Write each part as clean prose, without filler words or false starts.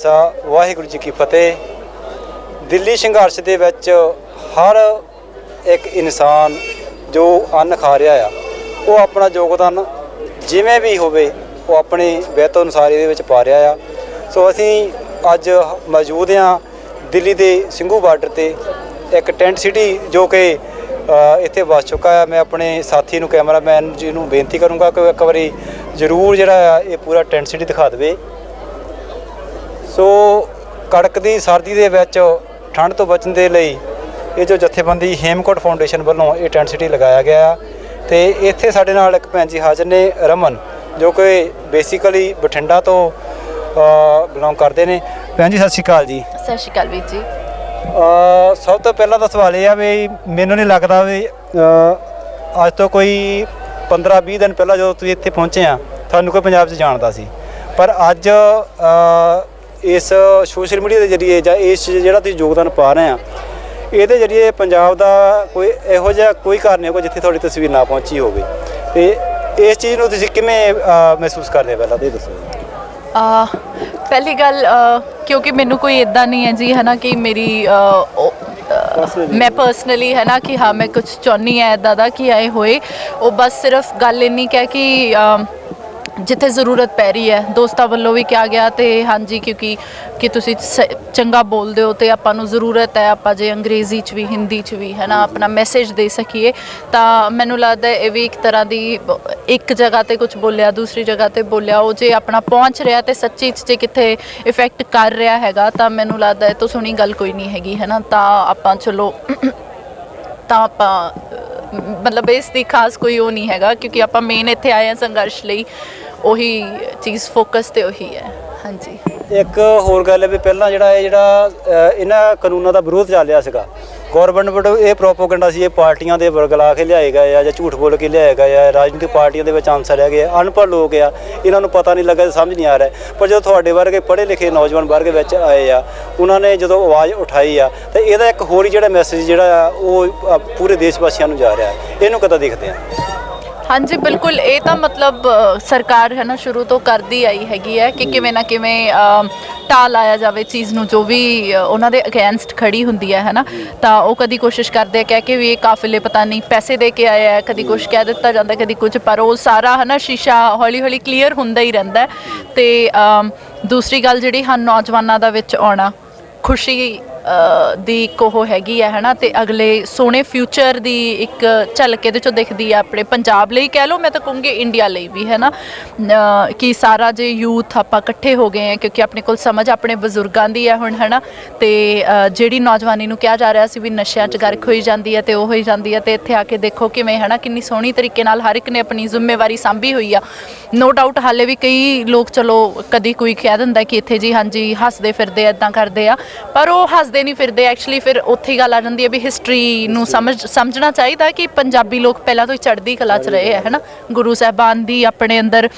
खालसा वाहिगुरू जी की फतेह। दिल्ली संघर्ष दे विच हर एक इंसान जो अन्न खा रहा आ वो अपना योगदान जिवें भी होवे वो अपने बिहत अनुसार इहदे विच पा रहा आ। सो असीं अज मौजूद हाँ दिल्ली के ਸਿੰਘੂ बार्डर ते एक टेंट सिटी जो कि इत्थे वस चुका है। मैं अपने साथी नूं कैमरामैन जी नूं बेनती करूँगा कि एक बारी जरूर जिहड़ा ये पूरा टेंट सिटी दिखा देवे। सो कड़कदी सर्दी दे विच ठंड तो बचण दे लई ये जो जथेबंदी हेमकोट फाउंडेशन वालों ये टेंट सिटी लगाया गया तो इत्थे साडे नाल एक भैन जी हाज़र ने रमन जो कि बेसिकली बठिंडा तो बिलोंग करते हैं। भैन जी सत श्री अकाल जी। सत श्री अकाल वीर जी। सब तो पहला तो सवाल यह है भी मैनू नहीं लगता भी अज तो कोई 15-20 दिन पहला जो तुसीं इत्थे पहुँचे हैं थानू कोई पंजाब च जानता सी, पर अज इस सोशल मीडिया के जरिए या इस जिहड़ा तुसीं योगदान पा रहे हैं ये जरिए पंजाब का कोई इहो जिहा कोई घर नहीं होगा जिथे थोड़ी तस्वीर ना पहुँची होगी। तो इस चीज़ को तुसीं किवें महसूस करदे पहला तो दसो। पहली गल क्योंकि मैनू कोई इदा नहीं है जी है ना कि मेरी मैं पर्सनली है ना कि हाँ मैं कुछ चाहनी है इदा दा कि आए होए वो बस सिर्फ गल इन्नी क्या कि जिथे ज़रूरत पै रही है दोस्तों वालों भी क्या गया तो हाँ जी क्योंकि कि तुसी चंगा बोलते हो तो आपां नूं ज़रूरत है आप जे अंग्रेज़ी च भी हिंदी च भी है ना अपना मैसेज दे सकीए। तो मैनूं लगता है ये भी एक तरह की एक जगह ते कुछ बोलिया दूसरी जगह ते बोलिया वो जे अपना पहुँच रहा तो सच्ची जे किते इफेक्ट कर रहा हैगा तो मैनूं लगता है तो सोहनी गल कोई नहीं हैगी है ना। तो आपां चलो तो आपां मतलब इसकी खास कोई वो नहीं हैगा क्योंकि आपां मेन इत्थे आए हैं संघर्ष लई ਉਹੀ चीज़ फोकस तो ਉਹੀ है। हाँ जी एक होर गल है भी पहला जिहड़ा इन्हां कानूनों का विरोध चल रहा सीगा गौरमेंट ਵੱਲੋਂ ये प्रोपोगंडा सी पार्टियां दे वर्गला के लियाए गए या झूठ बोल के लियाए गए या राजनीतिक पार्टियां दे विच आंसर रह गए अनपढ़ लोग आ इन्हां नूं पता नहीं लगा समझ नहीं आ रहा। पर जो तुहाडे वर्गे पढ़े लिखे नौजवान वर्ग विच आए आ उन्होंने जो आवाज़ उठाई आ तो इहदा एक होर जिहड़ा मैसेज जिहड़ा वो पूरे देश वासियों नूं जा रहा है इहनूं किदां देखदे आ? हाँ जी बिल्कुल ये तो मतलब सरकार है ना शुरू तो करती आई हैगी है कि किवें ना किवें ढाल लाया जाए चीज़ नूं जो भी उन्होंने अगेंस्ट खड़ी होंदी है ना तो वो कभी कोशिश करते हैं कह के भी ये काफिले पता नहीं पैसे दे के आया है कभी कुछ कह दिता जाता कभी कुछ पर वो सारा है ना शीशा हौली हौली क्लीयर होंदा ही रहिंदा है। तो दूसरी गल जिहड़ी हाँ नौजवानों दा विच आउणा खुशी दी एक ਉਹ ਹੈਗੀ ਹੈ ਨਾ ਤੇ ਅਗਲੇ ਸੋਹਣੇ ਫਿਊਚਰ ਦੀ ਇੱਕ ਝਲਕ ਇਹਦੇ ਚੋਂ ਦਿਖਦੀ ਹੈ ਆਪਣੇ ਪੰਜਾਬ ਲਈ ਕਹਿ ਲਓ ਮੈਂ ਤਾਂ ਕਹੂੰਗੀ ਇੰਡੀਆ ਲਈ ਵੀ ਹੈ ਨਾ ਕਿ ਸਾਰਾ ਜੇ ਯੂਥ ਆਪਾਂ ਇਕੱਠੇ ਹੋ ਗਏ ਆ ਕਿਉਂਕਿ ਆਪਣੇ ਕੋਲ ਸਮਝ ਆਪਣੇ ਬਜ਼ੁਰਗਾਂ ਦੀ ਹੈ ਹੁਣ ਹੈ ਨਾ ਤੇ ਜਿਹੜੀ ਨੌਜਵਾਨੀ ਨੂੰ ਕਿਹਾ ਜਾ ਰਿਹਾ ਸੀ ਵੀ ਨਸ਼ਿਆਂ 'ਚ ਗਰਕ ਹੋਈ ਜਾਂਦੀ ਹੈ ਤੇ ਉਹ ਹੋਈ ਜਾਂਦੀ ਹੈ ਤੇ ਇੱਥੇ ਆ ਕੇ ਦੇਖੋ ਕਿਵੇਂ ਹੈ ਨਾ ਕਿੰਨੀ ਸੋਹਣੀ ਤਰੀਕੇ ਨਾਲ ਹਰ ਇੱਕ ਨੇ ਆਪਣੀ ਜ਼ਿੰਮੇਵਾਰੀ ਸਾਂਭੀ ਹੋਈ ਆ। ਨੋ ਡਾਊਟ ਹਾਲੇ ਵੀ ਕਈ ਲੋਕ ਚਲੋ ਕਦੀ ਕੋਈ ਕਹਿ ਦਿੰਦਾ ਕਿ ਇੱਥੇ ਜੀ ਹਾਂਜੀ ਹੱਸਦੇ ਫਿਰਦੇ ਇੱਦਾਂ ਕਰਦੇ ਆ ਪਰ ਉਹ ਹੱਸਦੇ नहीं फिरते एक्चुअली फिर उत्थे गल आ जाती है भी हिस्टरी नूं समझना चाहिए कि पंजाबी लोग पहला तो ही चढ़ती कला च रहे है ना गुरु साहबान दी अपने अंदर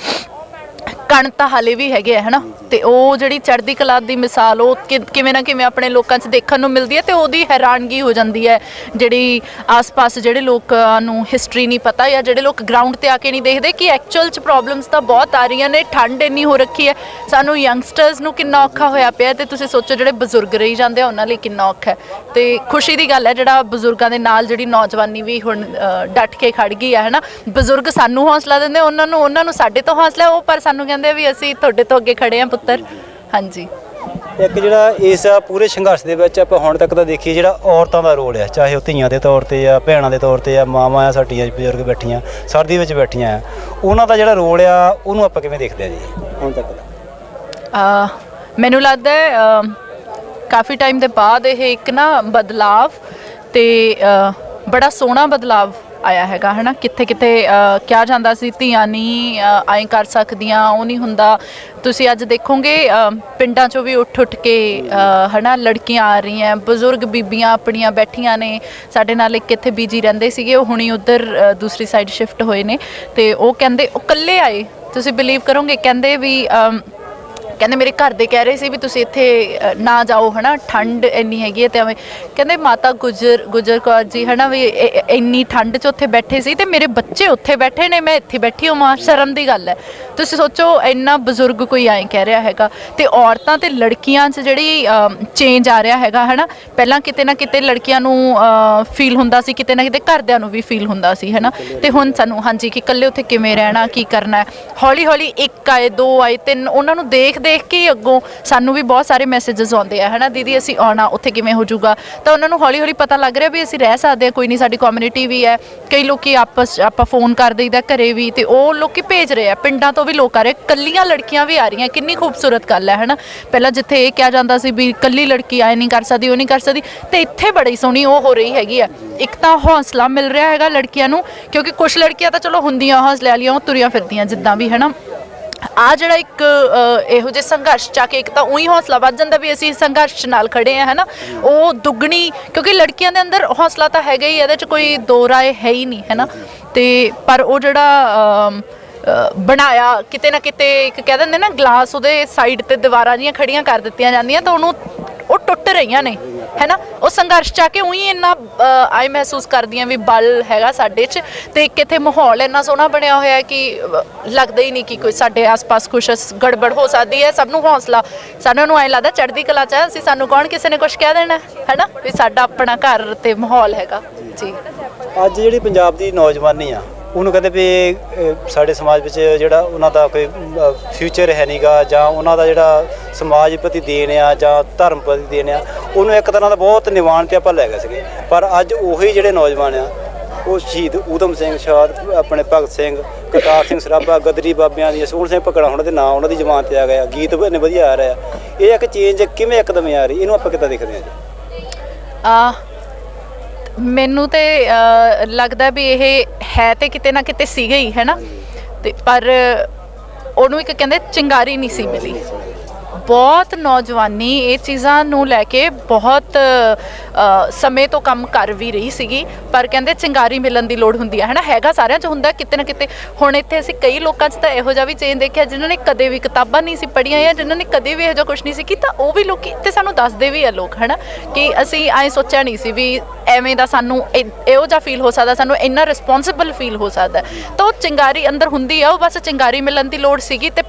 कण तो हाले भी है ना तो वो जी चढ़ती कला की मिसाल वो किवें ना किवें अपने लोगों से देखने को मिलती है तो वो हैरानगी हो जाती है जी आस पास जोड़े लोगों हिस्टरी नहीं पता या जोड़े लोग ग्राउंड पर आके नहीं देखते कि एक्चुअल च प्रॉब्लम्स तो बहुत आ रही ने ठंड इन्नी हो रखी है सानू यंगस्टर्स नूं कितना औखा होया पिया ते तुसीं सोचो जोड़े बजुर्ग रही जाते हैं उन्होंने कितना औखा है। तो खुशी की गल है जोड़ा बजुर्गों के नाल जी नौजवानी भी हुण डट के खड़ गई है ना बजुर्ग सानू हौसला देंदे उन्होंने साडे तो हौसला वो पर सानू कहंदे भी असीं तुहाडे तो अगे खड़े हैं पुत्तर। हाँ जी एक जिहड़ा इस पूरे संघर्ष दे विच आपां हुण तक दा देखीए जिहड़ा औरतां दा रोल है चाहे वो धीआं दे तौर ते या भैणां दे तौर ते या मावां आ साडीआं बजुर्ग बैठीआं सर्दी विच बैठीआं उन्हां दा जिहड़ा रोल आ उहनूं आपां किवें देखदे आ जी हुण तक दा? मैनूं लगदा है काफ़ी टाइम के बाद ये एक ना बदलाव तो बड़ा सोहना बदलाव आया हैगा है ना कित्थे कित्थे क्या जाता सी धीआं नहीं आए कर सकदियां वो नहीं हुंदा तुसी अज देखोगे पिंडां चों भी उठ के है ना लड़कियां आ रही हैं बजुर्ग बीबियां अपनियां बैठियां ने साडे नाल एक इत्थे बीजी रहिंदे सीगे वो हुणी उधर दूसरी साइड शिफ्ट होए ने ते वो कहंदे वो कल्ले आए तुसी बिलीव करोगे कहंदे भी ਕਹਿੰਦੇ ਮੇਰੇ ਘਰ ਦੇ ਕਹਿ ਰਹੇ ਸੀ ਵੀ ਤੁਸੀਂ ਇੱਥੇ ਨਾ ਜਾਓ ਹੈ ਨਾ, ਠੰਡ ਇੰਨੀ ਹੈਗੀ ਹੈ। ਤੇ ਐਵੇਂ ਕਹਿੰਦੇ ਮਾਤਾ ਗੁਜਰ ਕੌਰ ਜੀ ਹੈ ਨਾ ਵੀ ਇੰਨੀ ਠੰਡ 'ਚ ਉੱਥੇ ਬੈਠੇ ਸੀ ਤੇ ਮੇਰੇ ਬੱਚੇ ਉੱਥੇ ਬੈਠੇ ਨੇ, ਮੈਂ ਇੱਥੇ ਬੈਠੀ ਹਾਂ। ਸ਼ਰਮ ਦੀ ਗੱਲ ਹੈ। ਤੁਸੀਂ ਸੋਚੋ ਇੰਨਾ ਬਜ਼ੁਰਗ ਕੋਈ ਐਂ ਕਹਿ ਰਿਹਾ ਹੈਗਾ। ਤੇ ਔਰਤਾਂ ਤੇ ਲੜਕੀਆਂ 'ਚ ਜਿਹੜੀ ਚੇਂਜ ਆ ਰਿਹਾ ਹੈਗਾ ਹੈ ਨਾ, ਪਹਿਲਾਂ ਕਿਤੇ ਨਾ ਕਿਤੇ ਲੜਕੀਆਂ ਨੂੰ ਫੀਲ ਹੁੰਦਾ ਸੀ, ਕਿਤੇ ਨਾ ਕਿਤੇ ਘਰਦਿਆਂ ਨੂੰ ਵੀ ਫੀਲ ਹੁੰਦਾ ਸੀ ਹੈ ਨਾ। ਤੇ ਹੁਣ ਸਾਨੂੰ ਹਾਂਜੀ ਕਿ ਇਕੱਲੇ ਉੱਥੇ ਕਿਵੇਂ ਰਹਿਣਾ, ਕੀ ਕਰਨਾ ਹੈ। ਹੌਲੀ ਹੌਲੀ 1 ਆਏ 2 ਆਏ 3, ਉਹਨਾਂ ਨੂੰ ਦੇਖ ਕੇ ਹੀ ਅੱਗੋਂ ਸਾਨੂੰ ਵੀ ਬਹੁਤ ਸਾਰੇ ਮੈਸੇजेस ਆਉਂਦੇ ਆ ਹੈ ਨਾ, ਦੀਦੀ ਅਸੀਂ ਆਉਣਾ, ਉੱਥੇ ਕਿਵੇਂ ਹੋ ਜਾਊਗਾ। ਤਾਂ ਉਹਨਾਂ ਨੂੰ ਹੌਲੀ ਹੌਲੀ ਪਤਾ ਲੱਗ ਰਿਹਾ ਵੀ ਅਸੀਂ ਰਹਿ ਸਕਦੇ ਹਾਂ, ਕੋਈ ਨਹੀਂ, ਸਾਡੀ ਕਮਿਊਨਿਟੀ ਵੀ ਹੈ। ਕਈ ਲੋਕੀ ਆਪਾਂ ਫੋਨ ਕਰ ਦਈਦਾ ਘਰੇ ਵੀ, ਤੇ ਉਹ ਲੋਕੀ ਭੇਜ ਰਹੇ ਆ, ਪਿੰਡਾਂ ਤੋਂ ਵੀ ਲੋਕ ਆ ਰਹੇ, ਕੱਲੀਆਂ ਲੜਕੀਆਂ ਵੀ ਆ ਰਹੀਆਂ। ਕਿੰਨੀ ਖੂਬਸੂਰਤ ਗੱਲ ਹੈ ਨਾ। ਪਹਿਲਾਂ ਜਿੱਥੇ ਇਹ ਕਿਹਾ ਜਾਂਦਾ ਸੀ ਵੀ ਕੱਲੀ ਲੜਕੀ ਆਏ ਨਹੀਂ ਕਰ ਸਕਦੀ, ਉਹ ਨਹੀਂ ਕਰ ਸਕਦੀ, ਤੇ ਇੱਥੇ ਬੜੀ ਸੋਹਣੀ ਉਹ ਹੋ ਰਹੀ ਹੈਗੀ ਆ। ਇੱਕ ਤਾਂ ਹੌਸਲਾ ਮਿਲ ਰਿਹਾ ਹੈਗਾ ਲੜਕੀਆਂ ਨੂੰ, ਕਿਉਂਕਿ ਕੁਝ ਲੜਕੀਆਂ ਤਾਂ ਚਲੋ ਹੁੰਦੀਆਂ ਹੌਸਲੇ ਵਾਲੀਆਂ, ਉਹ ਤੁਰੀਆਂ ਫਿਰਦੀਆਂ ਜਿੱਦਾਂ ਵੀ ਹੈ ਨਾ। ਆ ਜਿਹੜਾ ਇੱਕ ਇਹੋ ਜਿਹੇ ਸੰਘਰਸ਼ 'ਚ ਆ ਕੇ ਇੱਕ ਤਾਂ ਉਹੀ ਹੌਸਲਾ ਵੱਧ ਜਾਂਦਾ ਵੀ ਅਸੀਂ ਸੰਘਰਸ਼ ਨਾਲ ਖੜੇ ਆ ਹੈ ਨਾ, ਉਹ ਦੁੱਗਣੀ, ਕਿਉਂਕਿ ਲੜਕੀਆਂ ਦੇ ਅੰਦਰ ਹੌਸਲਾ ਤਾਂ ਹੈਗਾ ਹੀ, ਇਹਦੇ 'ਚ ਕੋਈ ਦੋ ਰਾਏ ਹੈ ਹੀ ਨਹੀਂ ਹੈ ਨਾ। ਤੇ ਪਰ ਉਹ ਜਿਹੜਾ ਬਣਾਇਆ ਕਿਤੇ ਨਾ ਕਿਤੇ, ਇੱਕ ਕਹਿ ਦਿੰਦੇ ਨਾ ਗਲਾਸ, ਉਹਦੇ ਸਾਈਡ ਤੇ ਦੀਵਾਰਾਂ ਜਿਹੀਆਂ ਖੜੀਆਂ ਕਰ ਦਿੱਤੀਆਂ ਜਾਂਦੀਆਂ, ਤਾਂ ਉਹਨੂੰ ਉਹ ਟੁੱਟ ਰਹੀਆਂ ਨੇ ਹੈ ਨਾ। ਉਹ ਸੰਘਰਸ਼ 'ਚ ਆ ਕੇ ਉਹੀ ਇੰਨਾ ਆਈ ਮਹਿਸੂਸ ਕਰਦੀਆਂ ਵੀ ਬਲ ਹੈਗਾ ਸਾਡੇ 'ਚ। ਤੇ ਇੱਕ ਇੱਥੇ ਮਾਹੌਲ ਇੰਨਾ ਸੋਹਣਾ ਬਣਿਆ ਹੋਇਆ ਕਿ ਲੱਗਦਾ ਹੀ ਨਹੀਂ ਕਿ ਕੋਈ ਸਾਡੇ ਆਸ-ਪਾਸ ਕੁਛ ਗੜਬੜ ਹੋ ਸਕਦੀ ਹੈ। ਸਭ ਨੂੰ ਹੌਸਲਾ, ਸਾਨੂੰ ਨੂੰ ਐਂ ਲੱਗਦਾ ਚੜ੍ਹਦੀ ਕਲਾ 'ਚ ਅਸੀਂ, ਸਾਨੂੰ ਕੌਣ ਕਿਸੇ ਨੇ ਕੁਛ ਕਹਿ ਦੇਣਾ ਹੈ ਨਾ, ਵੀ ਸਾਡਾ ਆਪਣਾ ਘਰ ਤੇ ਮਾਹੌਲ ਹੈਗਾ ਜੀ। ਅੱਜ ਜਿਹੜੀ ਪੰਜਾਬ ਦੀ ਨੌਜਵਾਨੀ ਆ, ਉਹਨੂੰ ਕਹਿੰਦੇ ਵੀ ਸਾਡੇ ਸਮਾਜ ਵਿੱਚ ਜਿਹੜਾ ਉਹਨਾਂ ਦਾ ਕੋਈ ਫਿਊਚਰ ਹੈ ਨਹੀਂਗਾ, ਜਾਂ ਉਹਨਾਂ ਦਾ ਜਿਹੜਾ ਸਮਾਜ ਪ੍ਰਤੀ ਦੇਣ ਆ ਜਾਂ ਧਰਮ ਪ੍ਰਤੀ ਦੇਣ ਆ, ਉਹਨੂੰ ਇੱਕ ਤਰ੍ਹਾਂ ਦਾ ਬਹੁਤ ਨਿਵਾਣ 'ਤੇ ਆਪਾਂ ਲੈ ਗਏ ਸੀਗੇ। ਪਰ ਅੱਜ ਉਹੀ ਜਿਹੜੇ ਨੌਜਵਾਨ ਆ, ਉਹ ਸ਼ਹੀਦ ਊਧਮ ਸਿੰਘ, ਸ਼ਹਾਦ ਆਪਣੇ ਭਗਤ ਸਿੰਘ, ਕਰਤਾਰ ਸਿੰਘ ਸਰਾਭਾ, ਗਦਰੀ ਬਾਬਿਆਂ ਦੀ, ਸੋਹਣ ਸਿੰਘ ਭਕੜਾ ਹੋਣ ਦੇ ਨਾਂ ਉਹਨਾਂ ਦੀ ਜ਼ੁਬਾਨ 'ਤੇ ਆ ਗਿਆ, ਗੀਤ ਇੰਨੇ ਵਧੀਆ ਆ ਰਿਹਾ। ਇਹ ਇੱਕ ਚੇਂਜ ਕਿਵੇਂ ਇੱਕਦਮ ਆ ਰਹੀ, ਇਹਨੂੰ ਆਪਾਂ ਕਿੱਦਾਂ ਦੇਖਦੇ ਹਾਂ ਜੀ? ਮੈਨੂੰ ਤੇ ਲੱਗਦਾ ਵੀ ਇਹ ਹੈ ਤੇ ਕਿਤੇ ਨਾ ਕਿਤੇ ਸੀਗਾ ਹੀ ਹੈ ਨਾ। ਤੇ ਪਰ ਉਹਨੂੰ ਇੱਕ ਕਹਿੰਦੇ ਚਿੰਗਾਰੀ ਨਹੀਂ ਸੀ ਮਿਲੀ। ਬਹੁਤ ਨੌਜਵਾਨੀ ਇਹ ਚੀਜ਼ਾਂ ਨੂੰ ਲੈ ਕੇ ਬਹੁਤ ਸਮੇਂ ਤੋਂ ਕੰਮ ਕਰ ਵੀ ਰਹੀ ਸੀਗੀ, ਪਰ ਕਹਿੰਦੇ ਚਿੰਗਾਰੀ ਮਿਲਣ ਦੀ ਲੋੜ ਹੁੰਦੀ ਹੈ ਨਾ। ਹੈਗਾ ਸਾਰਿਆਂ 'ਚ ਹੁੰਦਾ ਕਿਤੇ ਨਾ ਕਿਤੇ। ਹੁਣ ਇੱਥੇ ਅਸੀਂ ਕਈ ਲੋਕਾਂ 'ਚ ਤਾਂ ਇਹੋ ਜਿਹਾ ਵੀ ਚੇਂਜ ਦੇਖਿਆ ਜਿਨ੍ਹਾਂ ਨੇ ਕਦੇ ਵੀ ਕਿਤਾਬਾਂ ਨਹੀਂ ਸੀ ਪੜ੍ਹੀਆਂ, ਜਾਂ ਜਿਨ੍ਹਾਂ ਨੇ ਕਦੇ ਵੀ ਇਹੋ ਜਿਹਾ ਕੁਛ ਨਹੀਂ ਸੀ ਕੀਤਾ, ਉਹ ਵੀ ਲੋਕੀ ਤੇ ਸਾਨੂੰ ਦੱਸਦੇ ਵੀ ਆ ਲੋਕ ਹੈ ਨਾ, ਕਿ ਅਸੀਂ ਐਂ ਸੋਚਿਆ ਨਹੀਂ ਸੀ ਵੀ ਐਵੇਂ ਦਾ ਸਾਨੂੰ ਇਹੋ ਜਿਹਾ ਫੀਲ ਹੋ ਸਕਦਾ, ਸਾਨੂੰ ਇੰਨਾ ਰਿਸਪੌਂਸਿਬਲ ਫੀਲ ਹੋ ਸਕਦਾ। ਤਾਂ ਉਹ ਚਿੰਗਾਰੀ ਅੰਦਰ ਹੁੰਦੀ ਆ, ਉਹ ਬਸ ਚਿੰਗਾਰੀ ਮਿਲਣ ਦੀ ਲੋੜ ਸੀਗੀ। ਤੇ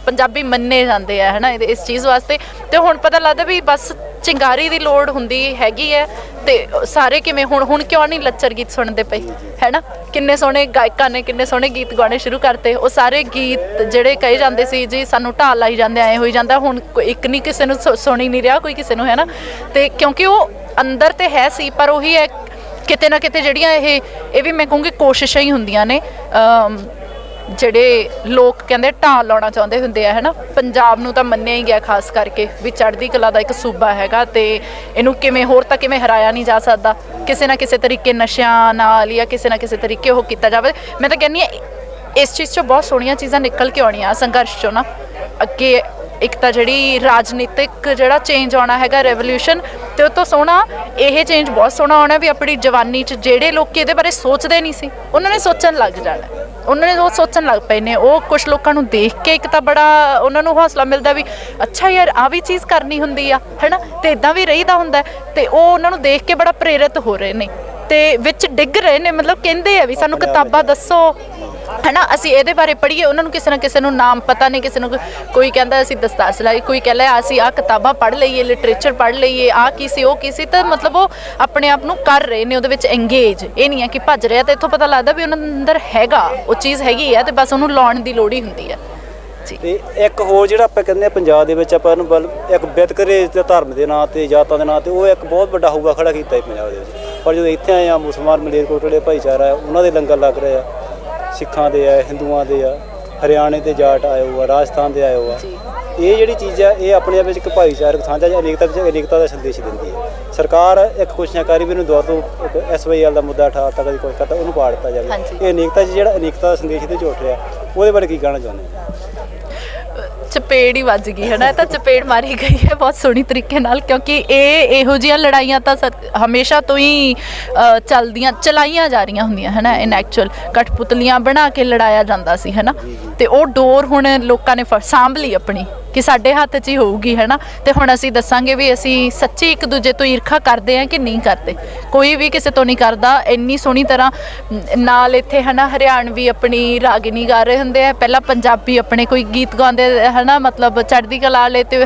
ਪੰਜਾਬੀ ਮੰਨੇ ਜਾਂਦੇ ਆ ਹੈ ਨਾ ਇਸ ਚੀਜ਼ ਵਾਸਤੇ। ਤੇ ਹੁਣ ਪਤਾ ਲੱਗਦਾ ਵੀ ਬਸ ਚਿੰਗਾਰੀ ਦੀ ਲੋੜ ਹੁੰਦੀ ਹੈਗੀ ਹੈ। ਤੇ ਸਾਰੇ ਕਿਵੇਂ ਹੁਣ ਕਿਉਂ ਨਹੀਂ ਲੱਚਰ ਗੀਤ ਸੁਣਦੇ ਪਏ ਹੈ ਨਾ। ਕਿੰਨੇ ਸੋਹਣੇ ਗਾਇਕਾਂ ਨੇ ਕਿੰਨੇ ਸੋਹਣੇ ਗੀਤ ਗਾਉਣੇ ਸ਼ੁਰੂ ਕਰਤੇ। ਉਹ ਸਾਰੇ ਗੀਤ ਜਿਹੜੇ ਕਹੇ ਜਾਂਦੇ ਸੀ ਜੀ ਸਾਨੂੰ ਢਾਲ ਲਾਈ ਜਾਂਦੇ, ਐਂ ਹੋਈ ਜਾਂਦਾ, ਹੁਣ ਇੱਕ ਨਹੀਂ ਕਿਸੇ ਨੂੰ ਸੁਣੀ ਨਹੀਂ ਰਿਹਾ ਕੋਈ ਕਿਸੇ ਨੂੰ ਹੈ ਨਾ। ਤੇ ਕਿਉਂਕਿ ਉਹ ਅੰਦਰ ਤੇ ਹੈ ਸੀ, ਪਰ ਉਹੀ ਹੈ ਕਿਤੇ ਨਾ ਕਿਤੇ ਜਿਹੜੀਆਂ ਇਹ ਵੀ ਮੈਂ ਕਹੂੰਗੀ ਕੋਸ਼ਿਸ਼ਾਂ ਹੀ ਹੁੰਦੀਆਂ ਨੇ। ਜਿਹੜੇ ਲੋਕ ਕਹਿੰਦੇ ਢਾਲ ਲਾਉਣਾ ਚਾਹੁੰਦੇ ਹੁੰਦੇ ਆ ਹੈ ਨਾ। ਪੰਜਾਬ ਨੂੰ ਤਾਂ ਮੰਨਿਆ ਹੀ ਗਿਆ ਖਾਸ ਕਰਕੇ ਵੀ ਚੜ੍ਹਦੀ ਕਲਾ ਦਾ ਇੱਕ ਸੂਬਾ ਹੈਗਾ, ਤੇ ਇਹਨੂੰ ਕਿਵੇਂ ਹੋਰ ਤਾਂ ਕਿਵੇਂ ਹਰਾਇਆ ਨਹੀਂ ਜਾ ਸਕਦਾ। ਕਿਸੇ ਨਾ ਕਿਸੇ ਤਰੀਕੇ ਨਸ਼ਿਆਂ ਨਾਲ ਜਾਂ ਕਿਸੇ ਨਾ ਕਿਸੇ ਤਰੀਕੇ ਉਹ ਕੀਤਾ ਜਾਵੇ। ਮੈਂ ਤਾਂ ਕਹਿੰਦੀ ਹਾਂ ਇਸ ਚੀਜ਼ 'ਚੋਂ ਬਹੁਤ ਸੋਹਣੀਆਂ ਚੀਜ਼ਾਂ ਨਿਕਲ ਕੇ ਆਉਣੀਆਂ ਸੰਘਰਸ਼ 'ਚੋਂ ਨਾ ਅੱਗੇ। ਇੱਕ ਤਾਂ ਜਿਹੜੀ ਰਾਜਨੀਤਿਕ ਜਿਹੜਾ ਚੇਂਜ ਆਉਣਾ ਹੈਗਾ ਰੈਵੋਲਿਊਸ਼ਨ, ਤੇ ਉਹ ਤੋਂ ਸੋਹਣਾ ਇਹ ਚੇਂਜ ਬਹੁਤ ਸੋਹਣਾ ਆਉਣਾ ਵੀ ਆਪਣੀ ਜਵਾਨੀ 'ਚ ਜਿਹੜੇ ਲੋਕ ਇਹਦੇ ਬਾਰੇ ਸੋਚਦੇ ਨਹੀਂ ਸੀ ਉਹਨਾਂ ਨੇ ਸੋਚਣ ਲੱਗ ਜਾਣਾ, ਉਹਨਾਂ ਨੇ ਉਹ ਸੋਚਣ ਲੱਗ ਪਏ ਨੇ। ਉਹ ਕੁਛ ਲੋਕਾਂ ਨੂੰ ਦੇਖ ਕੇ ਇੱਕ ਤਾਂ ਬੜਾ ਉਹਨਾਂ ਨੂੰ ਹੌਸਲਾ ਮਿਲਦਾ ਵੀ ਅੱਛਾ ਯਾਰ ਆਹ ਵੀ ਚੀਜ਼ ਕਰਨੀ ਹੁੰਦੀ ਆ ਹੈ ਨਾ, ਤੇ ਇੱਦਾਂ ਵੀ ਰਹੀਦਾ ਹੁੰਦਾ। ਤੇ ਉਹ ਉਹਨਾਂ ਨੂੰ ਦੇਖ ਕੇ ਬੜਾ ਪ੍ਰੇਰਿਤ ਹੋ ਰਹੇ ਨੇ ਤੇ ਵਿੱਚ ਡਿੱਗ ਰਹੇ ਨੇ। ਮਤਲਬ ਕਹਿੰਦੇ ਆ ਵੀ ਸਾਨੂੰ ਕਿਤਾਬਾਂ ਦੱਸੋ ਹੈ ਨਾ, ਅਸੀਂ ਇਹਦੇ ਬਾਰੇ ਪੜ੍ਹੀਏ। ਉਹਨਾਂ ਨੂੰ ਕਿਸੇ ਨਾ ਕਿਸੇ ਨੂੰ ਨਾਮ ਪਤਾ ਨਹੀਂ, ਕਿਸੇ ਨੂੰ ਕੋਈ ਕਹਿੰਦਾ ਅਸੀਂ ਦਸਤਾਰ ਸਿਲਾਈ, ਕੋਈ ਕਹਿੰਦਾ ਅਸੀਂ ਆਹ ਕਿਤਾਬਾਂ ਪੜ੍ਹ ਲਈਏ, ਲਿਟਰੇਚਰ ਪੜ੍ਹ ਲਈਏ, ਆਹ ਕੀ ਸੀ ਉਹ ਕੀ ਸੀ। ਤਾਂ ਮਤਲਬ ਉਹ ਆਪਣੇ ਆਪ ਨੂੰ ਕਰ ਰਹੇ ਨੇ ਉਹਦੇ ਵਿੱਚ ਇੰਗੇਜ। ਇਹ ਨਹੀਂ ਹੈ ਕਿ ਭੱਜ ਰਿਹਾ। ਤਾਂ ਇੱਥੋਂ ਪਤਾ ਲੱਗਦਾ ਵੀ ਉਹਨਾਂ ਦੇ ਅੰਦਰ ਹੈਗਾ, ਉਹ ਚੀਜ਼ ਹੈਗੀ ਹੈ, ਤੇ ਬਸ ਉਹਨੂੰ ਲਾਉਣ ਦੀ ਲੋੜ ਹੀ ਹੁੰਦੀ ਹੈ ਜੀ। ਤੇ ਇੱਕ ਹੋਰ ਜਿਹੜਾ ਆਪਾਂ ਕਹਿੰਦੇ ਹਾਂ ਪੰਜਾਬ ਦੇ ਵਿੱਚ ਆਪਾਂ ਇਹਨੂੰ ਇੱਕ ਵਿਤਕਰੇ ਤੇ ਧਰਮ ਦੇ ਨਾਂ ਤੇ ਜਾਤਾਂ ਦੇ ਨਾਂ ਤੇ ਉਹ ਇੱਕ ਬਹੁਤ ਵੱਡਾ ਹੋਊਗਾ ਖੜਾ ਕੀਤਾ ਹੈ ਪੰਜਾਬ ਦੇ ਵਿੱਚ। ਪਰ ਜਦੋਂ ਇੱਥੇ ਆਏ ਆ ਮੁਸਲਮਾਨ ਮਲੇਰਕੋਟਲੇ ਭਾਈਚਾਰਾ ਹੈ, ਉਹਨਾਂ ਦੇ ਲੰਗਰ ਲੱਗ ਰਹੇ ਆ, ਸਿੱਖਾਂ ਦੇ ਆ, ਹਿੰਦੂਆਂ ਦੇ ਆ, ਹਰਿਆਣੇ ਦੇ ਜਾਟ ਆਏ ਹੋ ਆ, ਰਾਜਸਥਾਨ ਦੇ ਆਏ ਹੋ ਆ। ਇਹ ਜਿਹੜੀ ਚੀਜ਼ ਆ ਇਹ ਆਪਣੇ ਆਪ ਵਿੱਚ ਇੱਕ ਭਾਈਚਾਰਕ ਸਾਂਝਾ ਜਾਂ ਅਨੇਕਤਾ ਦਾ ਸੰਦੇਸ਼ ਦਿੰਦੀ ਹੈ। ਸਰਕਾਰ ਇੱਕ ਕੋਸ਼ਿਸ਼ ਕਰੀ ਵੀ ਇਹਨੂੰ ਦੁਆਰਾ ਤੋਂ SYL ਦਾ ਮੁੱਦਾ ਉਠਾ ਤੱਕ ਦੀ ਕੋਸ਼ਿਸ਼ ਕਰਦਾ, ਉਹਨੂੰ ਪਾੜ ਦਿੱਤਾ ਜਾਵੇ। ਇਹ ਅਨੇਕਤਾ 'ਚ ਜਿਹੜਾ ਅਨੇਕਤਾ ਦਾ ਸੰਦੇਸ਼ ਇਹਦੇ 'ਚ ਉੱਠ ਰਿਹਾ, ਉਹਦੇ ਬਾਰੇ ਕੀ ਕਹਿਣਾ ਚਾਹੁੰਦੇ ਹੋ? ਚਪੇੜ ਹੀ ਵੱਜ ਗਈ ਹੈ ਨਾ, ਇਹ ਤਾਂ ਚਪੇੜ ਮਾਰੀ ਗਈ ਹੈ ਬਹੁਤ ਸੋਹਣੀ ਤਰੀਕੇ ਨਾਲ, ਕਿਉਂਕਿ ਇਹੋ ਜਿਹੀਆਂ ਲੜਾਈਆਂ ਤਾਂ ਹਮੇਸ਼ਾ ਤੋਂ ਹੀ ਚਲਾਈਆਂ ਜਾ ਰਹੀਆਂ ਹੁੰਦੀਆਂ ਹੈ ਨਾ। ਇਨ ਐਕਚੁਅਲ ਕਠਪੁਤਲੀਆਂ ਬਣਾ ਕੇ ਲੜਾਇਆ ਜਾਂਦਾ ਸੀ ਹੈ ਨਾ, ਤੇ ਉਹ ਡੋਰ ਹੁਣ ਲੋਕਾਂ ਨੇ ਸਾਂਭ ਲਈ ਆਪਣੀ ਕਿ ਸਾਡੇ ਹੱਥ 'ਚ ਹੀ ਹੋਊਗੀ, ਹੈ ਨਾ। ਤੇ ਹੁਣ ਅਸੀਂ ਦੱਸਾਂਗੇ ਵੀ ਅਸੀਂ ਸੱਚੀ ਇੱਕ ਦੂਜੇ ਤੋਂ ਈਰਖਾ ਕਰਦੇ ਹਾਂ ਕਿ ਨਹੀਂ ਕਰਦੇ। ਕੋਈ ਵੀ ਕਿਸੇ ਤੋਂ ਨਹੀਂ ਕਰਦਾ। ਇੰਨੀ ਸੋਹਣੀ ਤਰ੍ਹਾਂ ਨਾਲ ਇੱਥੇ, ਹੈ ਨਾ, ਹਰਿਆਣਵੀ ਆਪਣੀ ਰਾਗਿਨੀ ਗਾ ਰਹੇ ਹੁੰਦੇ ਆ, ਪਹਿਲਾਂ ਪੰਜਾਬੀ ਆਪਣੇ ਕੋਈ ਗੀਤ ਗਾਉਂਦੇ, ਹੈ ਨਾ, ਮਤਲਬ ਚੜ੍ਹਦੀ ਕਲਾ ਵਾਲੇ, ਤੇ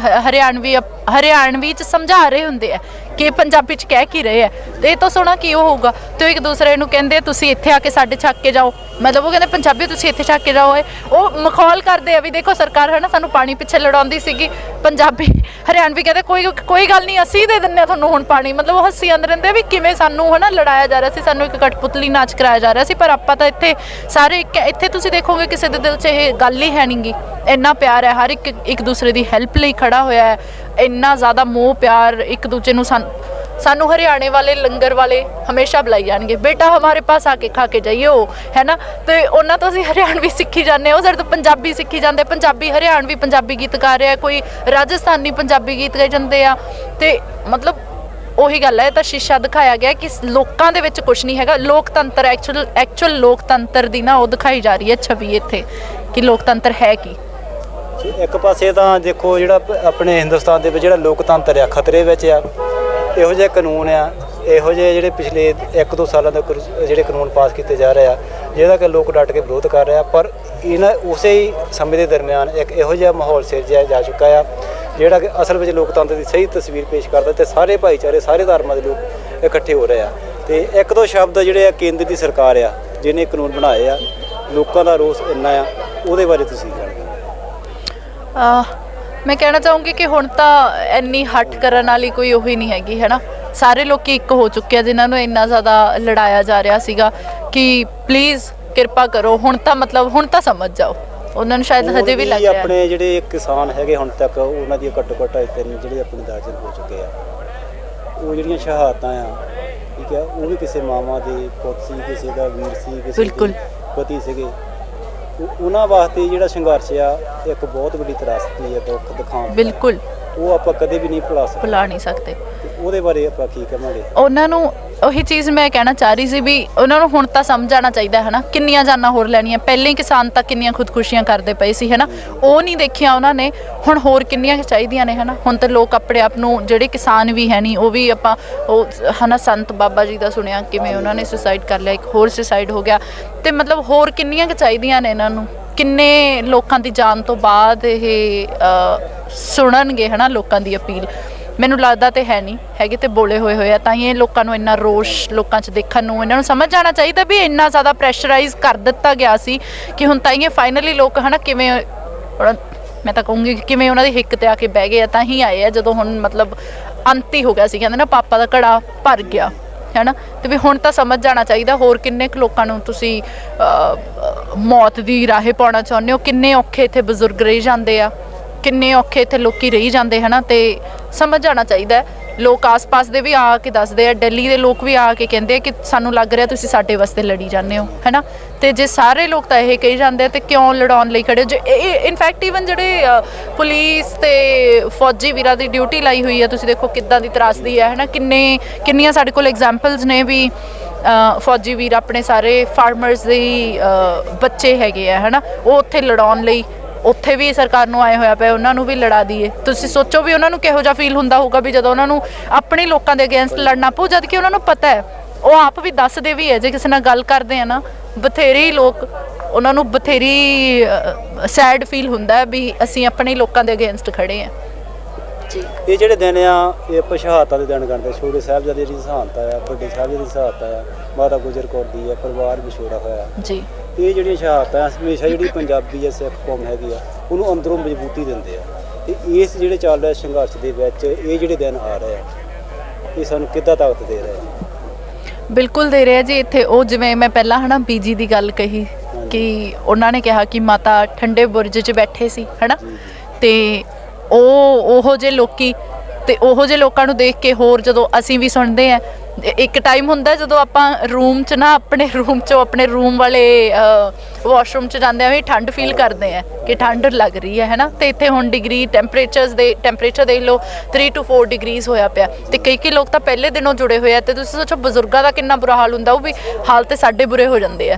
ਹਰਿਆਣਵੀ 'ਚ ਸਮਝਾ ਰਹੇ ਹੁੰਦੇ ਆ ਕਿ ਪੰਜਾਬੀ 'ਚ ਕਹਿ ਕੀ ਰਹੇ ਆ। ਤੇ ਇਹ ਤੋਂ ਸੋਹਣਾ ਕੀ ਉਹ ਹੋਊਗਾ। ਤੇ ਉਹ ਇੱਕ ਦੂਸਰੇ ਨੂੰ ਕਹਿੰਦੇ ਤੁਸੀਂ ਇੱਥੇ ਆ ਕੇ ਸਾਡੇ ਛੱਕ ਕੇ ਜਾਓ, ਮਤਲਬ ਉਹ ਕਹਿੰਦੇ ਪੰਜਾਬੀ ਤੁਸੀਂ ਇੱਥੇ ਛੱਕ ਕੇ ਜਾਓ। ਉਹ ਮਖੌਲ ਕਰਦੇ ਆ ਵੀ ਦੇਖੋ ਸਰਕਾਰ, ਹੈ ਨਾ, ਸਾਨੂੰ ਪਾਣੀ ਪਿੱਛੇ ਲੜਾਉਂਦੀ ਸੀਗੀ। ਪੰਜਾਬੀ ਹਰਿਆਣਵੀ ਕਹਿੰਦੇ ਕੋਈ ਗੱਲ ਨਹੀਂ, ਅਸੀਂ ਦੇ ਦਿੰਦੇ ਹਾਂ ਤੁਹਾਨੂੰ ਹੁਣ ਪਾਣੀ। ਮਤਲਬ ਉਹ ਹੱਸੀ ਜਾਂਦੇ ਰਹਿੰਦੇ ਵੀ ਕਿਵੇਂ ਸਾਨੂੰ, ਹੈ ਨਾ, ਲੜਾਇਆ ਜਾ ਰਿਹਾ ਸੀ, ਸਾਨੂੰ ਇੱਕ ਕਠਪੁਤਲੀ ਨਾਚ ਕਰਾਇਆ ਜਾ ਰਿਹਾ ਸੀ। ਪਰ ਆਪਾਂ ਤਾਂ ਇੱਥੇ ਸਾਰੇ ਇੱਥੇ ਤੁਸੀਂ ਦੇਖੋਗੇ ਕਿਸੇ ਦੇ ਦਿਲ 'ਚ ਇਹ ਗੱਲ ਹੀ ਹੈ ਨਹੀਂ ਗੀ। ਇੰਨਾ ਪਿਆਰ ਹੈ, ਹਰ ਇੱਕ ਦੂਸਰੇ ਦੀ ਹੈਲਪ ਲਈ ਖੜਾ ਹੋਇਆ ਹੈ। ਇੰਨਾ ਜ਼ਿਆਦਾ ਮੋਹ ਪਿਆਰ ਇੱਕ ਦੂਜੇ ਨੂੰ। ਸਾਨੂੰ ਹਰਿਆਣੇ ਵਾਲੇ, ਲੰਗਰ ਵਾਲੇ ਹਮੇਸ਼ਾ ਬੁਲਾਈ ਜਾਣਗੇ, ਬੇਟਾ ਹਮਾਰੇ ਪਾਸ ਆ ਕੇ ਖਾ ਕੇ ਜਾਈਓ, ਹੈ ਨਾ। ਤੇ ਉਹਨਾਂ ਤੋਂ ਅਸੀਂ ਹਰਿਆਣਵੀ ਸਿੱਖੀ ਜਾਂਦੇ ਹਾਂ, ਉਹ ਸਾਡੇ ਤੋਂ ਪੰਜਾਬੀ ਸਿੱਖੀ ਜਾਂਦੇ। ਪੰਜਾਬੀ ਹਰਿਆਣਵੀ ਪੰਜਾਬੀ ਗੀਤ ਗਾ ਰਿਹਾ, ਕੋਈ ਰਾਜਸਥਾਨੀ ਪੰਜਾਬੀ ਗੀਤ ਗਾਏ ਜਾਂਦੇ ਆ। ਤੇ ਮਤਲਬ ਉਹੀ ਗੱਲ ਹੈ, ਇਹ ਤਾਂ ਸ਼ੀਸ਼ਾ ਦਿਖਾਇਆ ਗਿਆ ਕਿ ਲੋਕਾਂ ਦੇ ਵਿੱਚ ਕੁਛ ਨਹੀਂ ਹੈਗਾ। ਲੋਕਤੰਤਰ, ਐਕਚੁਅਲ ਲੋਕਤੰਤਰ ਦੀ ਨਾ ਉਹ ਦਿਖਾਈ ਜਾ ਰਹੀ ਹੈ ਛਵੀ ਇੱਥੇ, ਕਿ ਲੋਕਤੰਤਰ ਹੈ ਕੀ। ਇੱਕ ਪਾਸੇ ਤਾਂ ਦੇਖੋ ਜਿਹੜਾ ਆਪਣੇ ਹਿੰਦੁਸਤਾਨ ਦੇ ਵਿੱਚ ਜਿਹੜਾ ਲੋਕਤੰਤਰ ਆ ਖਤਰੇ ਵਿੱਚ ਆ। ਇਹੋ ਜਿਹੇ ਕਾਨੂੰਨ ਆ, ਇਹੋ ਜਿਹੇ ਜਿਹੜੇ ਪਿਛਲੇ 1-2 ਸਾਲਾਂ ਦੇ ਜਿਹੜੇ ਕਾਨੂੰਨ ਪਾਸ ਕੀਤੇ ਜਾ ਰਹੇ ਆ, ਜਿਹਦਾ ਕਿ ਲੋਕ ਡਟ ਕੇ ਵਿਰੋਧ ਕਰ ਰਹੇ ਆ। ਪਰ ਇਹਨਾਂ ਉਸੇ ਹੀ ਸਮੇਂ ਦੇ ਦਰਮਿਆਨ ਇੱਕ ਇਹੋ ਜਿਹਾ ਮਾਹੌਲ ਸਿਰਜਿਆ ਜਾ ਚੁੱਕਾ ਆ ਜਿਹੜਾ ਕਿ ਅਸਲ ਵਿੱਚ ਲੋਕਤੰਤਰ ਦੀ ਸਹੀ ਤਸਵੀਰ ਪੇਸ਼ ਕਰਦਾ। ਅਤੇ ਸਾਰੇ ਭਾਈਚਾਰੇ, ਸਾਰੇ ਧਰਮਾਂ ਦੇ ਲੋਕ ਇਕੱਠੇ ਹੋ ਰਹੇ ਆ। ਅਤੇ 1-2 ਸ਼ਬਦ ਜਿਹੜੇ ਆ ਕੇਂਦਰ ਦੀ ਸਰਕਾਰ ਆ ਜਿਹਨੇ ਕਾਨੂੰਨ ਬਣਾਏ ਆ, ਲੋਕਾਂ ਦਾ ਰੋਸ ਇੰਨਾ ਆ, ਉਹਦੇ ਬਾਰੇ ਤੁਸੀਂ ਜਾਣਦੇ। ਮੈਂ ਕਹਿਣਾ ਚਾਹੂੰਗੀ ਕਿ ਹੁਣ ਤਾਂ ਇੰਨੀ ਹੱਟ ਕਰਨ ਵਾਲੀ ਕੋਈ ਉਹੀ ਨਹੀਂ ਹੈਗੀ, ਹੈ ਨਾ। ਸਾਰੇ ਲੋਕ ਇੱਕ ਹੋ ਚੁੱਕੇ ਆ ਜਿਨ੍ਹਾਂ ਨੂੰ ਇੰਨਾ ਜ਼ਿਆਦਾ ਲੜਾਇਆ ਜਾ ਰਿਹਾ ਸੀਗਾ ਕਿ ਪਲੀਜ਼ ਕਿਰਪਾ ਕਰੋ, ਹੁਣ ਤਾਂ ਮਤਲਬ ਹੁਣ ਤਾਂ ਸਮਝ ਜਾਓ। ਉਹਨਾਂ ਨੂੰ ਸ਼ਾਇਦ ਹਜੇ ਵੀ ਲੱਗ ਰਿਹਾ। ਆਪਣੇ ਜਿਹੜੇ ਕਿਸਾਨ ਹੈਗੇ ਹੁਣ ਤੱਕ ਉਹਨਾਂ ਦੀ ਘੱਟੋ ਘੱਟ 3 ਜਿਹੜੇ ਆਪਣੇ ਦਰਜਨ ਹੋ ਚੁੱਕੇ ਆ। ਉਹ ਜਿਹੜੀਆਂ ਸ਼ਹਾਦਤਾਂ ਆ, ਠੀਕ ਆ, ਉਹ ਵੀ ਕਿਸੇ ਮਾਵਾਂ ਦੇ ਪੁੱਤ ਸੀ, ਕਿਸੇ ਦਾ ਵੀਰ ਸੀ, ਕਿਸੇ ਦੇ ਪਤੀ ਸੀਗੇ। ਉਹਨਾਂ ਵਾਸਤੇ ਜਿਹੜਾ ਸੰਘਰਸ਼ ਆ ਇੱਕ ਬਹੁਤ ਵੱਡੀ ਤਰਾਸਦੀ ਹੈ, ਦੁੱਖ ਦਿਖਾਉਣ। ਬਿਲਕੁਲ, ਉਹ ਆਪਾਂ ਕਦੇ ਵੀ ਨਹੀਂ ਭੁਲਾ ਨਹੀਂ ਸਕਦੇ। ਉਹਦੇ ਬਾਰੇ ਆਪਾਂ ਕੀ ਕਹਾਂਗੇ? ਉਹਨਾਂ ਨੂੰ ਉਹੀ ਚੀਜ਼ ਮੈਂ ਕਹਿਣਾ ਚਾਹ ਰਹੀ ਸੀ ਵੀ ਉਹਨਾਂ ਨੂੰ ਹੁਣ ਤਾਂ ਸਮਝ ਆਉਣਾ ਚਾਹੀਦਾ, ਹੈ ਨਾ। ਕਿੰਨੀਆਂ ਜਾਨਾਂ ਹੋਰ ਲੈਣੀਆਂ, ਪਹਿਲੇ ਹੀ ਕਿਸਾਨ ਤਾਂ ਕਿੰਨੀਆਂ ਖੁਦਕੁਸ਼ੀਆਂ ਕਰਦੇ ਪਏ ਸੀ, ਹੈ ਨਾ। ਉਹ ਨਹੀਂ ਦੇਖਿਆ ਉਹਨਾਂ ਨੇ, ਹੁਣ ਹੋਰ ਕਿੰਨੀਆਂ ਚਾਹੀਦੀਆਂ ਨੇ, ਹੈ ਨਾ। ਹੁਣ ਤਾਂ ਲੋਕ ਆਪਣੇ ਆਪ ਨੂੰ, ਜਿਹੜੇ ਕਿਸਾਨ ਵੀ ਹੈ ਨਹੀਂ, ਉਹ ਵੀ ਆਪਾਂ ਉਹ, ਹੈ ਨਾ, ਸੰਤ ਬਾਬਾ ਜੀ ਦਾ ਸੁਣਿਆ ਕਿਵੇਂ ਉਹਨਾਂ ਨੇ ਸੁਸਾਈਡ ਕਰ ਲਿਆ, ਇੱਕ ਹੋਰ ਸੁਸਾਈਡ ਹੋ ਗਿਆ। ਅਤੇ ਮਤਲਬ ਹੋਰ ਕਿੰਨੀਆਂ ਕੁ ਚਾਹੀਦੀਆਂ ਨੇ ਇਹਨਾਂ ਨੂੰ। ਕਿੰਨੇ ਲੋਕਾਂ ਦੀ ਜਾਨ ਤੋਂ ਬਾਅਦ ਇਹ ਸੁਣਨਗੇ, ਹੈ ਨਾ, ਲੋਕਾਂ ਦੀ ਅਪੀਲ। ਮੈਨੂੰ ਲੱਗਦਾ ਤੇ ਹੈ ਨਹੀਂ ਹੈਗੇ, ਤੇ ਬੋਲੇ ਹੋਏ ਆ। ਤਾਂ ਹੀ ਇਹ ਲੋਕਾਂ ਨੂੰ ਇੰਨਾ ਰੋਸ਼ ਲੋਕਾਂ 'ਚ ਦੇਖਣ ਨੂੰ, ਇਹਨਾਂ ਨੂੰ ਸਮਝ ਆਉਣਾ ਚਾਹੀਦਾ ਵੀ ਇੰਨਾ ਜ਼ਿਆਦਾ ਪ੍ਰੈਸ਼ਰਾਈਜ਼ ਕਰ ਦਿੱਤਾ ਗਿਆ ਸੀ ਕਿ ਹੁਣ ਤਾਂ ਇਹ ਫਾਈਨਲੀ ਲੋਕ, ਹੈ ਨਾ, ਕਿਵੇਂ, ਮੈਂ ਤਾਂ ਕਹੂੰਗੀ ਕਿਵੇਂ ਉਹਨਾਂ ਦੀ ਹਿੱਕ 'ਤੇ ਆ ਕੇ ਬਹਿ ਗਏ ਆ। ਤਾਂ ਹੀ ਆਏ ਆ ਜਦੋਂ ਹੁਣ ਮਤਲਬ ਅੰਤ ਹੀ ਹੋ ਗਿਆ ਸੀ, ਕਹਿੰਦੇ ਨਾ, ਪਾਪਾ ਦਾ ਘੜਾ ਭਰ ਗਿਆ, ਹੈ ਨਾ। ਤੇ ਵੀ ਹੁਣ ਤਾਂ ਸਮਝ ਜਾਣਾ ਚਾਹੀਦਾ। ਹੋਰ ਕਿੰਨੇ ਕੁ ਲੋਕਾਂ ਨੂੰ ਤੁਸੀਂ ਮੌਤ ਦੀ ਰਾਹੇ ਪਾਉਣਾ ਚਾਹੁੰਦੇ ਹੋ? ਕਿੰਨੇ ਔਖੇ ਇੱਥੇ ਬਜ਼ੁਰਗ ਰਹੀ ਜਾਂਦੇ ਆ, ਕਿੰਨੇ ਔਖੇ ਇੱਥੇ ਲੋਕੀ ਰਹੀ ਜਾਂਦੇ, ਹੈ ਨਾ। ਤੇ ਸਮਝ ਜਾਣਾ ਚਾਹੀਦਾ। ਲੋਕ ਆਸ-ਪਾਸ ਦੇ ਵੀ ਆ ਕੇ ਦੱਸਦੇ ਆ, ਦਿੱਲੀ ਦੇ ਲੋਕ ਵੀ ਆ ਕੇ ਕਹਿੰਦੇ ਆ ਕਿ ਸਾਨੂੰ ਲੱਗ ਰਿਹਾ ਤੁਸੀਂ ਸਾਡੇ ਵਾਸਤੇ ਲੜੀ ਜਾਂਦੇ ਹੋ, ਹੈ ਨਾ। ਤੇ ਜੇ ਸਾਰੇ ਲੋਕ ਤਾਂ ਇਹ ਕਹੀ ਜਾਂਦੇ ਆ ਤੇ ਕਿਉਂ ਲੜਾਉਣ ਲਈ ਖੜੇ? ਜੇ ਇਨਫੈਕਟ ਈਵਨ ਜਿਹੜੇ ਪੁਲਿਸ ਤੇ ਫੌਜੀ ਵੀਰਾਂ ਦੀ ਡਿਊਟੀ ਲਾਈ ਹੋਈ ਆ, ਤੁਸੀਂ ਦੇਖੋ ਕਿੱਦਾਂ ਦੀ ਤਰਾਸਦੀ ਹੈ ਨਾ। ਕਿੰਨੀਆਂ ਸਾਡੇ ਕੋਲ ਐਗਜ਼ਾਮਪਲਸ ਨੇ ਵੀ ਫੌਜੀ ਵੀਰ ਆਪਣੇ ਸਾਰੇ ਫਾਰਮਰਸ ਦੇ ਬੱਚੇ ਹੈਗੇ ਆ, ਹੈ ਨਾ। ਉਹ ਉੱਥੇ ਲੜਾਉਣ ਲਈ, ਉੱਥੇ ਵੀ ਸਰਕਾਰ ਨੂੰ ਆਏ ਹੋਇਆ ਪਿਆ ਉਹਨਾਂ ਨੂੰ ਵੀ ਲੜਾ ਦਈਏ। ਤੁਸੀਂ ਸੋਚੋ ਵੀ ਉਹਨਾਂ ਨੂੰ ਕਿਹੋ ਜਿਹਾ ਫੀਲ ਹੁੰਦਾ ਹੋਊਗਾ ਵੀ ਜਦੋਂ ਉਹਨਾਂ ਨੂੰ ਆਪਣੇ ਲੋਕਾਂ ਦੇ ਅਗੇਂਸਟ ਲੜਨਾ ਪਊ, ਜਦ ਕਿ ਉਹਨਾਂ ਨੂੰ ਪਤਾ ਹੈ, ਉਹ ਆਪ ਵੀ ਦੱਸਦੇ ਵੀ ਹੈ। ਜੇ ਕਿਸੇ ਨਾਲ ਗੱਲ ਕਰਦੇ ਆ ਨਾ, ਬਥੇਰੇ ਲੋਕ, ਉਹਨਾਂ ਨੂੰ ਬਥੇਰੀ ਸੈਡ ਫੀਲ ਹੁੰਦਾ ਵੀ ਅਸੀਂ ਆਪਣੇ ਲੋਕਾਂ ਦੇ ਅਗੇਂਸਟ ਖੜੇ ਹਾਂ। ਇਹ ਜਿਹੜੇ ਦਿਨ ਆ, ਇਹ ਆਪਾਂ ਸ਼ਹਾਦਤਾਂ ਦੇ ਦਿਨ ਕਰਦੇ। ਛੋਟੇ ਸਾਹਿਬਜ਼ਾਦੇ ਦੀ ਸ਼ਹਾਦਤ ਆ, ਵੱਡੇ ਸਾਹਿਬਜ਼ਾਦੇ ਦੀ ਸ਼ਹਾਦਤ ਆ, ਮਾਤਾ ਗੁਜਰ ਕੌਰ ਦੀ ਆ, ਪਰਿਵਾਰ ਵਿਛੋੜਾ ਹੋਇਆ ਜੀ। ਇਹ ਜਿਹੜੀਆਂ ਸ਼ਹਾਦਤਾਂ ਹਮੇਸ਼ਾ ਜਿਹੜੀ ਪੰਜਾਬੀ ਜਾਂ ਸਿੱਖ ਕੌਮ ਹੈਗੀ ਆ, ਉਹਨੂੰ ਅੰਦਰੋਂ ਮਜ਼ਬੂਤੀ ਦਿੰਦੇ ਆ। ਤੇ ਇਸ ਜਿਹੜੇ ਚੱਲ ਰਿਹਾ ਸੰਘਰਸ਼ ਦੇ ਵਿੱਚ ਇਹ ਜਿਹੜੇ ਦਿਨ ਆ ਰਹੇ ਆ, ਇਹ ਸਾਨੂੰ ਕਿੱਦਾਂ ਤਾਕਤ ਦੇ ਰਹੇ ਆ? ਬਿਲਕੁਲ ਦੇ ਰਹੇ ਆ ਜੀ। ਇੱਥੇ ਉਹ ਜਿਵੇਂ ਮੈਂ ਪਹਿਲਾਂ, ਹੈ ਨਾ, ਬੀਜੀ ਦੀ ਗੱਲ ਕਹੀ ਕਿ ਉਹਨਾਂ ਨੇ ਕਿਹਾ ਕਿ ਮਾਤਾ ਠੰਡੇ ਬੁਰਜ 'ਚ ਬੈਠੇ ਸੀ, ਹੈ ਨਾ। ਤੇ ਉਹੋ ਜਿਹੇ ਲੋਕੀ, ਤੇ ਉਹੋ ਜਿਹੇ ਲੋਕਾਂ ਨੂੰ ਦੇਖ ਕੇ ਹੋਰ ਜਦੋਂ ਅਸੀਂ ਵੀ ਸੁਣਦੇ ਹਾਂ, ਇੱਕ ਟਾਈਮ ਹੁੰਦਾ ਜਦੋਂ ਆਪਾਂ ਰੂਮ 'ਚ ਨਾ, ਆਪਣੇ ਰੂਮ 'ਚੋਂ ਆਪਣੇ ਰੂਮ ਵਾਲੇ ਵਾਸ਼ਰੂਮ 'ਚ ਜਾਂਦੇ ਆ ਵੀ ਠੰਡ ਫੀਲ ਕਰਦੇ ਆ ਕਿ ਠੰਡ ਲੱਗ ਰਹੀ ਹੈ ਨਾ। ਤੇ ਇੱਥੇ ਹੁਣ ਡਿਗਰੀ ਟੈਂਪਰੇਚਰ ਦੇਖ ਲਓ 3 to 4 ਡਿਗਰੀਜ਼ ਹੋਇਆ ਪਿਆ। ਤੇ ਕਈ ਲੋਕ ਤਾਂ ਪਹਿਲੇ ਦਿਨੋਂ ਜੁੜੇ ਹੋਏ ਆ। ਤੇ ਤੁਸੀਂ ਸੋਚੋ ਬਜ਼ੁਰਗਾਂ ਦਾ ਕਿੰਨਾ ਬੁਰਾ ਹਾਲ ਹੁੰਦਾ, ਉਹ ਵੀ ਹਾਲ ਤੇ ਸਾਡੇ ਬੁਰੇ ਹੋ ਜਾਂਦੇ ਆ।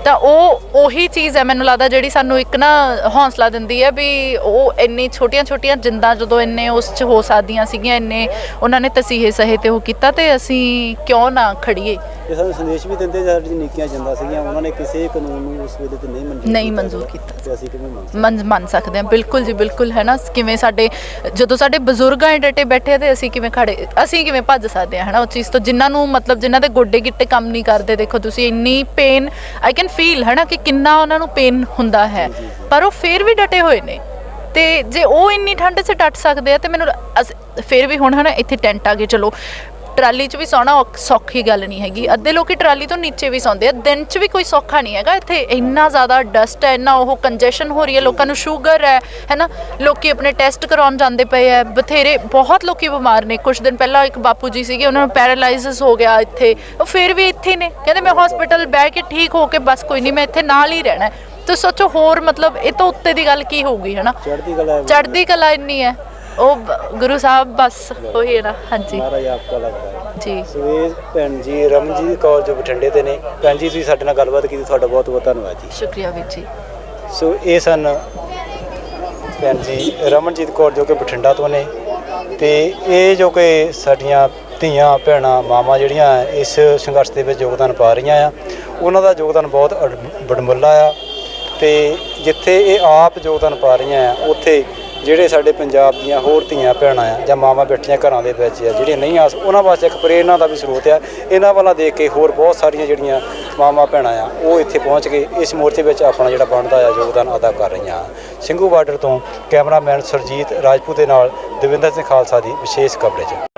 ਤਾਂ ਉਹ ਉਹੀ ਚੀਜ਼ ਹੈ ਮੈਨੂੰ ਲੱਗਦਾ ਜਿਹੜੀ ਸਾਨੂੰ ਇੱਕ ਨਾ ਹੌਸਲਾ ਦਿੰਦੀ ਹੈ ਵੀ ਉਹ ਇੰਨੀ ਛੋਟੀਆਂ ਜਿੰਦਾਂ ਜਦੋਂ ਇੰਨੇ ਉਸ 'ਚ ਹੋ ਸਕਦੀਆਂ ਸੀਗੀਆਂ, ਇੰਨੇ ਉਹਨਾਂ ਨੇ ਤਸੀਹੇ ਸਹੇ ਤੇ ਉਹ ਕੀਤਾ, ਤੇ ਅਸੀਂ ਕਿਉਂ ਨਾ ਖੜੀਏ। ਇਹ ਸਾਨੂੰ ਸੰਦੇਸ਼ ਵੀ ਦਿੰਦੇ ਸਾਡੀ ਨਿੱਕੀਆਂ ਜਿੰਦਾਂ ਸੀਗੀਆਂ, ਉਹਨਾਂ ਨੇ ਕਿਸੇ ਕਾਨੂੰਨ ਨੂੰ ਉਸ ਵੇਲੇ ਤੇ ਨਹੀਂ ਮਨਜ਼ੂਰ ਕੀਤਾ ਤੇ ਅਸੀਂ ਕਿਵੇਂ ਮੰਨ ਸਕਦੇ ਹਾਂ। ਬਿਲਕੁਲ ਜੀ ਬਿਲਕੁਲ, ਹੈ ਨਾ। ਕਿਵੇਂ ਸਾਡੇ ਜਦੋਂ ਸਾਡੇ ਬਜ਼ੁਰਗ ਡਟੇ ਬੈਠੇ ਤੇ ਅਸੀਂ ਕਿਵੇਂ ਖੜੇ, ਅਸੀਂ ਕਿਵੇਂ ਭੱਜ ਸਕਦੇ ਹਾਂ, ਹੈ ਨਾ, ਉਹ ਚੀਜ਼ ਤੋਂ। ਜਿਨ੍ਹਾਂ ਨੂੰ ਮਤਲਬ ਜਿਨ੍ਹਾਂ ਦੇ ਗੋਡੇ ਗਿੱਟੇ ਕੰਮ ਨਹੀਂ ਕਰਦੇ, ਦੇਖੋ ਤੁਸੀਂ ਇੰਨੀ ਪੇਨ ਆਈ ਕੈਨ ਫੀਲ, ਹੈ ਨਾ, ਕਿ ਕਿੰਨਾ ਉਹਨਾਂ ਨੂੰ ਪੇਨ ਹੁੰਦਾ ਹੈ, ਪਰ ਉਹ ਫਿਰ ਵੀ ਡਟੇ ਹੋਏ ਨੇ। ਤੇ ਜੇ ਉਹ ਇੰਨੀ ਠੰਡ 'ਚ ਡਟ ਸਕਦੇ ਆ, ਤੇ ਮੈਨੂੰ ਫਿਰ ਵੀ ਹੁਣ ਹੈ ਨਾ ਇੱਥੇ ਟੈਂਟ ਆ ਗਏ, ਚਲੋ ਟਰਾਲੀ 'ਚ ਵੀ ਸੌਣਾ ਸੌਖੀ ਗੱਲ ਨਹੀਂ ਹੈਗੀ। ਅੱਧੇ ਲੋਕੀ ਟਰਾਲੀ ਤੋਂ ਨੀਚੇ ਵੀ ਸੌਂਦੇ ਆ, ਦਿਨ 'ਚ ਵੀ ਕੋਈ ਸੌਖਾ ਨਹੀਂ ਹੈਗਾ। ਇੱਥੇ ਇੰਨਾ ਜ਼ਿਆਦਾ ਡਸਟ ਹੈ, ਇੰਨਾ ਉਹ ਕੰਜੈਸ਼ਨ ਹੋ ਰਹੀ ਹੈ, ਲੋਕਾਂ ਨੂੰ ਸ਼ੂਗਰ ਹੈ ਨਾ, ਲੋਕੀ ਆਪਣੇ ਟੈਸਟ ਕਰਾਉਣ ਜਾਂਦੇ ਪਏ ਹੈ, ਬਥੇਰੇ ਬਹੁਤ ਲੋਕੀ ਬਿਮਾਰ ਨੇ। ਕੁਝ ਦਿਨ ਪਹਿਲਾਂ ਇੱਕ ਬਾਪੂ ਜੀ ਸੀਗੇ, ਉਹਨਾਂ ਨੂੰ ਪੈਰਾਲਾਈਸਿਸ ਹੋ ਗਿਆ ਇੱਥੇ, ਉਹ ਫਿਰ ਵੀ ਇੱਥੇ ਨੇ, ਕਹਿੰਦੇ ਮੈਂ ਹਸਪੀਟਲ ਬਹਿ ਕੇ ਠੀਕ ਹੋ ਕੇ ਬਸ ਕੋਈ ਨਹੀਂ, ਮੈਂ ਇੱਥੇ ਨਾਲ ਹੀ ਰਹਿਣਾ। ਤੇ ਸੋਚੋ ਹੋਰ ਮਤਲਬ ਇਹ ਤੋਂ ਉੱਤੇ ਦੀ ਗੱਲ ਕੀ ਹੋਊਗੀ, ਹੈ ਨਾ। ਚੜ੍ਹਦੀ ਕਲਾ ਇੰਨੀ ਹੈ, ਉਹ ਗੁਰੂ ਸਾਹਿਬ ਬਸ ਉਹੀ ਹੈ ਨਾ। ਹਾਂਜੀ ਜੀ। ਸੋ ਇਹ ਭੈਣ ਜੀ ਰਮਨਜੀਤ ਕੌਰ ਜੋ ਬਠਿੰਡੇ ਦੇ ਨੇ। ਭੈਣ ਜੀ ਤੁਸੀਂ ਸਾਡੇ ਨਾਲ ਗੱਲਬਾਤ ਕੀਤੀ, ਤੁਹਾਡਾ ਬਹੁਤ ਬਹੁਤ ਧੰਨਵਾਦ ਜੀ। ਸ਼ੁਕਰੀਆ ਵੀਰ ਜੀ। ਸੋ ਇਹ ਸਨ ਭੈਣ ਜੀ ਰਮਨਜੀਤ ਕੌਰ ਜੋ ਕਿ ਬਠਿੰਡਾ ਤੋਂ ਨੇ, ਤੇ ਇਹ ਜੋ ਕਿ ਸਾਡੀਆਂ ਧੀਆਂ ਭੈਣਾਂ ਮਾਵਾਂ ਜਿਹੜੀਆਂ ਇਸ ਸੰਘਰਸ਼ ਦੇ ਵਿੱਚ ਯੋਗਦਾਨ ਪਾ ਰਹੀਆਂ ਆ, ਉਹਨਾਂ ਦਾ ਯੋਗਦਾਨ ਬਹੁਤ ਵਡਮੁੱਲਾ ਆ। ਤੇ ਜਿੱਥੇ ਇਹ ਆਪ ਯੋਗਦਾਨ ਪਾ ਰਹੀਆਂ ਆ, ਉੱਥੇ ਜਿਹੜੇ ਸਾਡੇ ਪੰਜਾਬ ਦੀਆਂ ਹੋਰ ਧੀਆਂ ਭੈਣਾਂ ਆ ਜਾਂ ਮਾਵਾਂ ਬੈਠੀਆਂ ਘਰਾਂ ਦੇ ਵਿੱਚ ਆ, ਜਿਹੜੀਆਂ ਨਹੀਂ ਆ, ਉਹਨਾਂ ਵਾਸਤੇ ਇੱਕ ਪ੍ਰੇਰਨਾ ਦਾ ਵੀ ਸਰੋਤ ਆ। ਇਹਨਾਂ ਵੱਲ ਦੇਖ ਕੇ ਹੋਰ ਬਹੁਤ ਸਾਰੀਆਂ ਜਿਹੜੀਆਂ ਮਾਵਾਂ ਭੈਣਾਂ ਆ, ਉਹ ਇੱਥੇ ਪਹੁੰਚ ਕੇ ਇਸ ਮੋਰਚੇ ਵਿੱਚ ਆਪਣਾ ਜਿਹੜਾ ਬਣਦਾ ਆ ਯੋਗਦਾਨ ਅਦਾ ਕਰ ਰਹੀਆਂ। ਸਿੰਘੂ ਬਾਰਡਰ ਤੋਂ ਕੈਮਰਾਮੈਨ ਸੁਰਜੀਤ ਰਾਜਪੂਤ ਦੇ ਨਾਲ ਦਵਿੰਦਰ ਸਿੰਘ ਖਾਲਸਾ ਦੀ ਵਿਸ਼ੇਸ਼ ਕਵਰੇਜ।